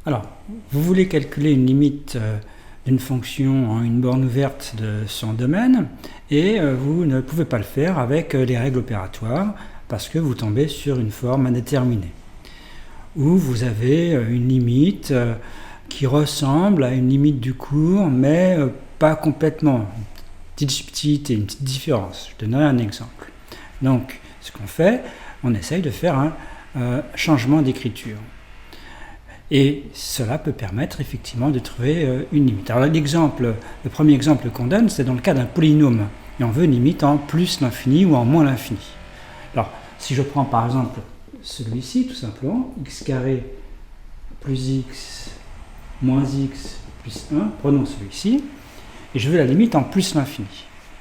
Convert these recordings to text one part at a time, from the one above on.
Alors, vous voulez calculer une limite d'une fonction en une borne ouverte de son domaine et vous ne pouvez pas le faire avec les règles opératoires parce que vous tombez sur une forme indéterminée. Ou vous avez une limite qui ressemble à une limite du cours mais pas complètement. Une petite subtilité, une petite différence. Je donnerai un exemple. Donc, ce qu'on fait, on essaye de faire un changement d'écriture. Et cela peut permettre effectivement de trouver une limite. Alors le premier exemple qu'on donne, c'est dans le cas d'un polynôme. Et on veut une limite en plus l'infini ou en moins l'infini. Alors, si je prends par exemple celui-ci, tout simplement, x carré plus x moins x plus 1, prenons celui-ci, et je veux la limite en plus l'infini.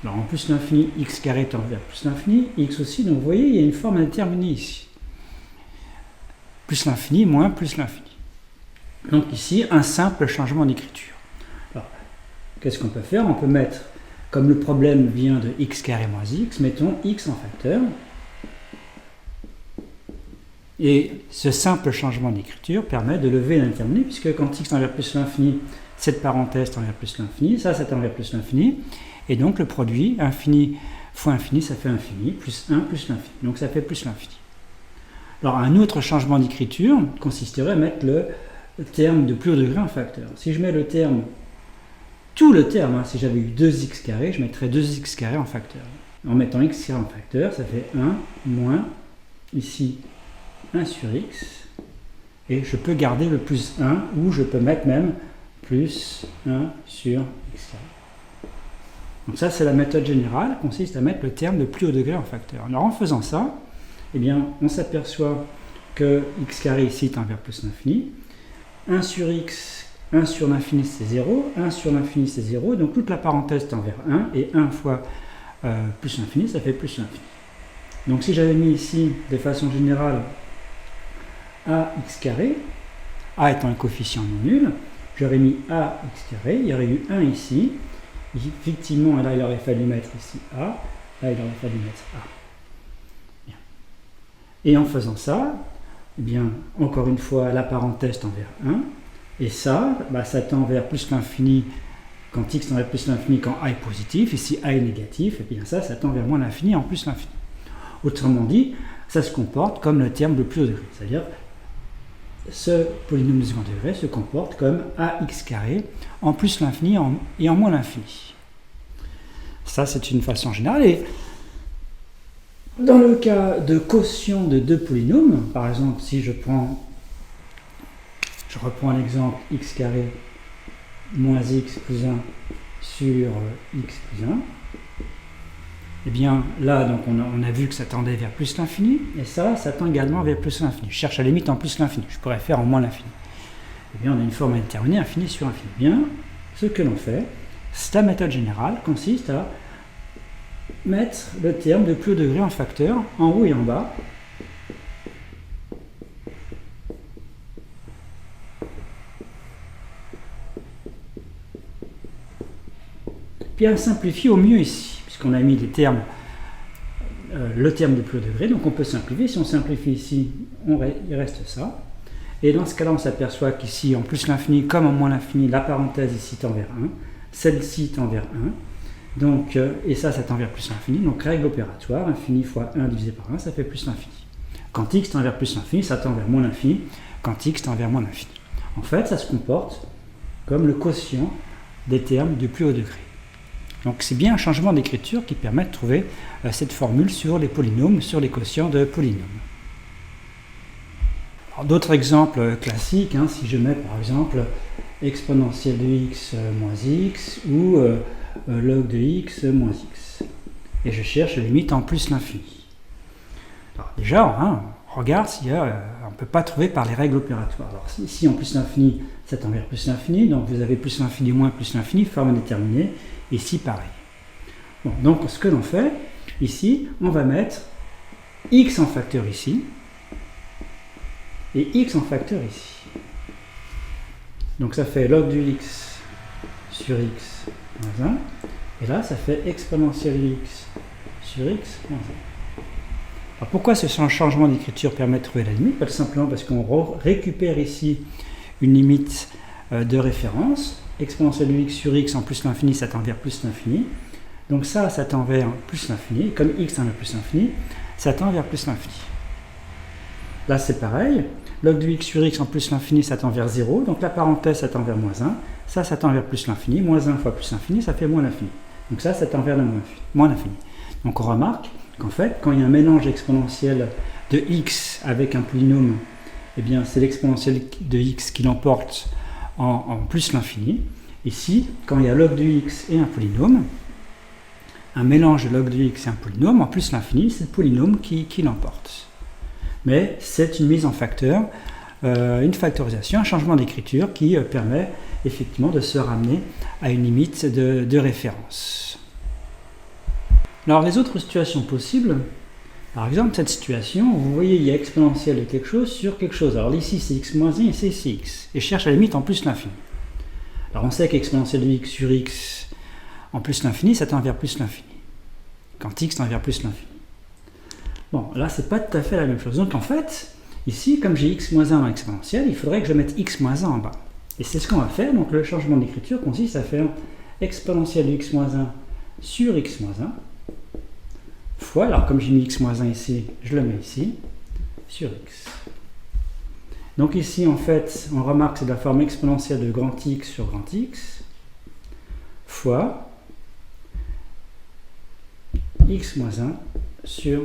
Alors en plus l'infini, x carré tend vers plus l'infini, x aussi, donc vous voyez, il y a une forme indéterminée ici. Plus l'infini moins plus l'infini. Donc ici, un simple changement d'écriture. Alors, qu'est-ce qu'on peut faire? On peut mettre, comme le problème vient de x carré moins x, mettons x en facteur. Et ce simple changement d'écriture permet de lever l'indéterminé, puisque quand x tend vers plus l'infini, cette parenthèse tend vers plus l'infini, ça tend vers plus l'infini, et donc le produit, infini fois infini, ça fait infini, plus 1 plus l'infini. Donc ça fait plus l'infini. Alors un autre changement d'écriture consisterait à mettre le terme de plus haut degré en facteur. Si je mets le terme, tout le terme, si j'avais eu 2x carré, je mettrais 2x carré en facteur. En mettant x carré en facteur, ça fait 1 moins, ici, 1 sur x, et je peux garder le plus 1, ou je peux mettre même plus 1 sur x carré. Donc ça, c'est la méthode générale, consiste à mettre le terme de plus haut degré en facteur. Alors en faisant ça, eh bien, on s'aperçoit que x carré ici tend vers plus l'infini, 1 sur x, 1 sur l'infini c'est 0, 1 sur l'infini c'est 0, donc toute la parenthèse tend vers 1, et 1 fois plus l'infini, ça fait plus l'infini. Donc si j'avais mis ici, de façon générale, ax carré, a étant un coefficient non nul, j'aurais mis ax carré, il y aurait eu 1 ici, effectivement là il aurait fallu mettre ici a, là il aurait fallu mettre a. Bien. Et en faisant ça, eh bien, encore une fois, la parenthèse tend vers 1, et ça, ça tend vers plus l'infini quand x tend vers plus l'infini quand a est positif, ici a est négatif, et bien ça tend vers moins l'infini en plus l'infini. Autrement dit, ça se comporte comme le terme de plus haut degré, c'est-à-dire ce polynôme de second degré se comporte comme ax carré en plus l'infini et en moins l'infini. Ça, c'est une façon générale. Et dans le cas de quotient de deux polynômes, par exemple, si je reprends l'exemple x carré moins x plus 1 sur x plus 1, eh bien là, donc on a vu que ça tendait vers plus l'infini, et ça tend également vers plus l'infini. Je cherche la limite en plus l'infini, je pourrais faire en moins l'infini. Eh bien, on a une forme indéterminée, infini sur infini. Bien, ce que l'on fait, la méthode générale consiste à mettre le terme de plus haut degré en facteur, en haut et en bas. Puis à simplifier au mieux ici, puisqu'on a mis des termes, le terme de plus haut degré, donc on peut simplifier. Si on simplifie ici, il reste ça. Et dans ce cas-là, on s'aperçoit qu'ici, en plus l'infini comme en moins l'infini, la parenthèse ici tend vers 1, celle-ci tend vers 1. Donc, et ça tend vers plus l'infini. Donc, règle opératoire, infini fois 1 divisé par 1, ça fait plus l'infini. Quand x tend vers plus l'infini, ça tend vers moins l'infini. Quand x tend vers moins l'infini. En fait, ça se comporte comme le quotient des termes du plus haut degré. Donc, c'est bien un changement d'écriture qui permet de trouver cette formule sur les polynômes, sur les quotients de polynômes. D'autres exemples classiques, si je mets par exemple exponentielle de x moins x ou log de x moins x. Et je cherche la limite en plus l'infini. Alors déjà, on regarde si on ne peut pas trouver par les règles opératoires. Alors ici en plus l'infini, ça tend vers plus l'infini, donc vous avez plus l'infini moins plus l'infini, forme indéterminée, et ici pareil. Bon, donc ce que l'on fait, ici, on va mettre x en facteur ici, et x en facteur ici. Donc ça fait log du x sur x moins 1, et là ça fait exponentielle de x sur x moins 1. Alors pourquoi ce changement d'écriture permet de trouver la limite? Pas simplement parce qu'on récupère ici une limite de référence. Exponentielle de x sur x en plus l'infini, ça tend vers plus l'infini. Donc ça tend vers plus l'infini. Comme x tend vers plus l'infini, ça tend vers plus l'infini. Là, c'est pareil. Log de x sur x en plus l'infini, ça tend vers 0. Donc la parenthèse, ça tend vers moins 1. Ça tend vers plus l'infini. Moins 1 fois plus l'infini, ça fait moins l'infini. Donc ça tend vers moins l'infini. Donc on remarque qu'en fait, quand il y a un mélange exponentiel de x avec un polynôme, eh bien c'est l'exponentielle de x qui l'emporte en plus l'infini. Ici, quand il y a log de x et un polynôme, un mélange de log de x et un polynôme, en plus l'infini, c'est le polynôme qui l'emporte. Mais c'est une mise en facteur, une factorisation, un changement d'écriture qui permet effectivement de se ramener à une limite de référence. Alors les autres situations possibles, par exemple cette situation, vous voyez il y a exponentielle de quelque chose sur quelque chose. Alors ici c'est x moins 1 et c'est ici x. Et je cherche la limite en plus l'infini. Alors on sait qu'exponentielle de x sur x en plus l'infini, ça tend vers plus l'infini. Quand x tend vers plus l'infini. Bon, là c'est pas tout à fait la même chose. Donc en fait, ici, comme j'ai x moins 1 dans l'exponentielle, il faudrait que je mette x moins 1 en bas. Et c'est ce qu'on va faire. Donc le changement d'écriture consiste à faire exponentielle de x moins 1 sur x moins 1 fois, alors comme j'ai mis x moins 1 ici, je le mets ici, sur x. Donc ici, en fait, on remarque que c'est de la forme exponentielle de grand x sur grand x, fois x moins 1 sur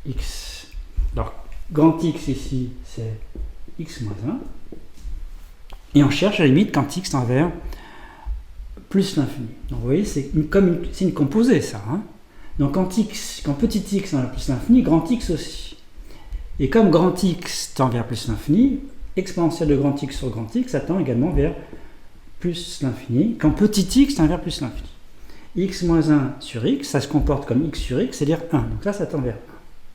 x. Alors, grand x ici, c'est x moins 1. Et on cherche la limite quand x tend vers plus l'infini. Donc vous voyez, c'est une composée, ça. Hein. Donc quand petit x tend vers plus l'infini, grand x aussi. Et comme grand x tend vers plus l'infini, exponentielle de grand x sur grand x, ça tend également vers plus l'infini, quand petit x tend vers plus l'infini. X moins 1 sur x, ça se comporte comme x sur x, c'est-à-dire 1. Donc là, ça tend vers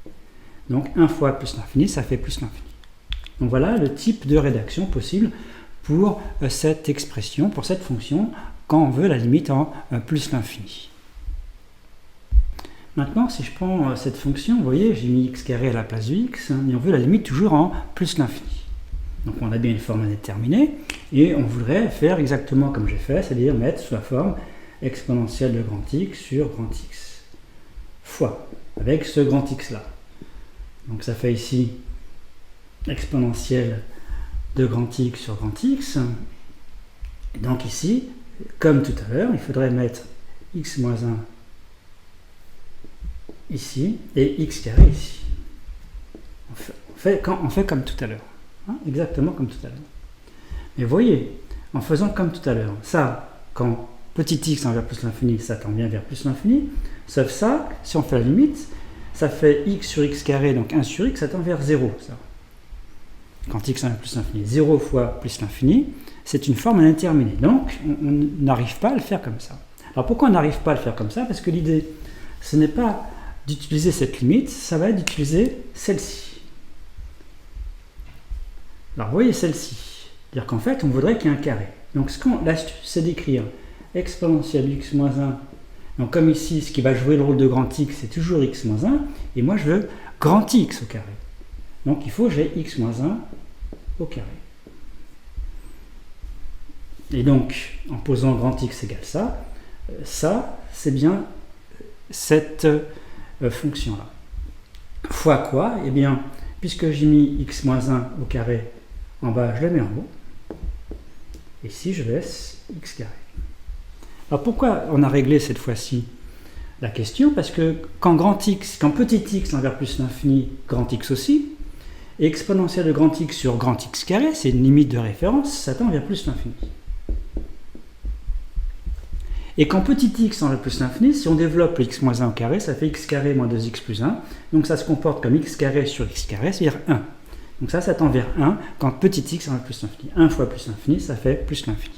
1. Donc 1 fois plus l'infini, ça fait plus l'infini. Donc voilà le type de rédaction possible pour cette expression, pour cette fonction, quand on veut la limite en plus l'infini. Maintenant, si je prends cette fonction, vous voyez, j'ai mis x carré à la place de x, et on veut la limite toujours en plus l'infini. Donc on a bien une forme indéterminée, et on voudrait faire exactement comme j'ai fait, c'est-à-dire mettre sous la forme exponentielle de grand x sur grand x, fois, avec ce grand x là. Donc ça fait ici exponentielle de grand x sur grand x. Et donc ici, comme tout à l'heure, il faudrait mettre x moins 1 ici et x carré ici. On fait comme tout à l'heure. Hein, exactement comme tout à l'heure. Mais voyez, en faisant comme tout à l'heure, ça, quand petit x tend vers plus l'infini, ça tend bien vers plus l'infini. Sauf ça, si on fait la limite, ça fait x sur x carré, donc 1 sur x, ça tend vers 0. Ça. Quand x tend vers plus l'infini, 0 fois plus l'infini, c'est une forme indéterminée. Donc, on n'arrive pas à le faire comme ça. Alors pourquoi on n'arrive pas à le faire comme ça? Parce que l'idée, ce n'est pas d'utiliser cette limite, ça va être d'utiliser celle-ci. Alors, vous voyez celle-ci. C'est-à-dire qu'en fait, on voudrait qu'il y ait un carré. Donc, l'astuce, c'est d'écrire exponentielle de x moins 1. Donc, comme ici, ce qui va jouer le rôle de grand x, c'est toujours x moins 1. Et moi, je veux grand x au carré. Donc, il faut que j'ai x moins 1 au carré. Et donc, en posant grand x égale ça, c'est bien cette fonction-là. Fois quoi? Eh bien, puisque j'ai mis x moins 1 au carré en bas, je le mets en haut. Et ici, je laisse x carré. Alors pourquoi on a réglé cette fois-ci la question? Parce que quand petit x tend vers plus l'infini, grand x aussi, et exponentielle de grand x sur grand x carré, c'est une limite de référence, ça tend vers plus l'infini. Et quand petit x tend vers plus l'infini, si on développe le x moins 1 au carré, ça fait x carré moins 2x plus 1. Donc ça se comporte comme x carré sur x carré, c'est-à-dire 1. Donc ça tend vers 1 quand petit x tend vers plus l'infini. 1 fois plus l'infini, ça fait plus l'infini.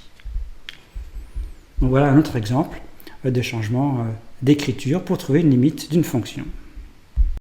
Donc voilà un autre exemple de changement d'écriture pour trouver une limite d'une fonction.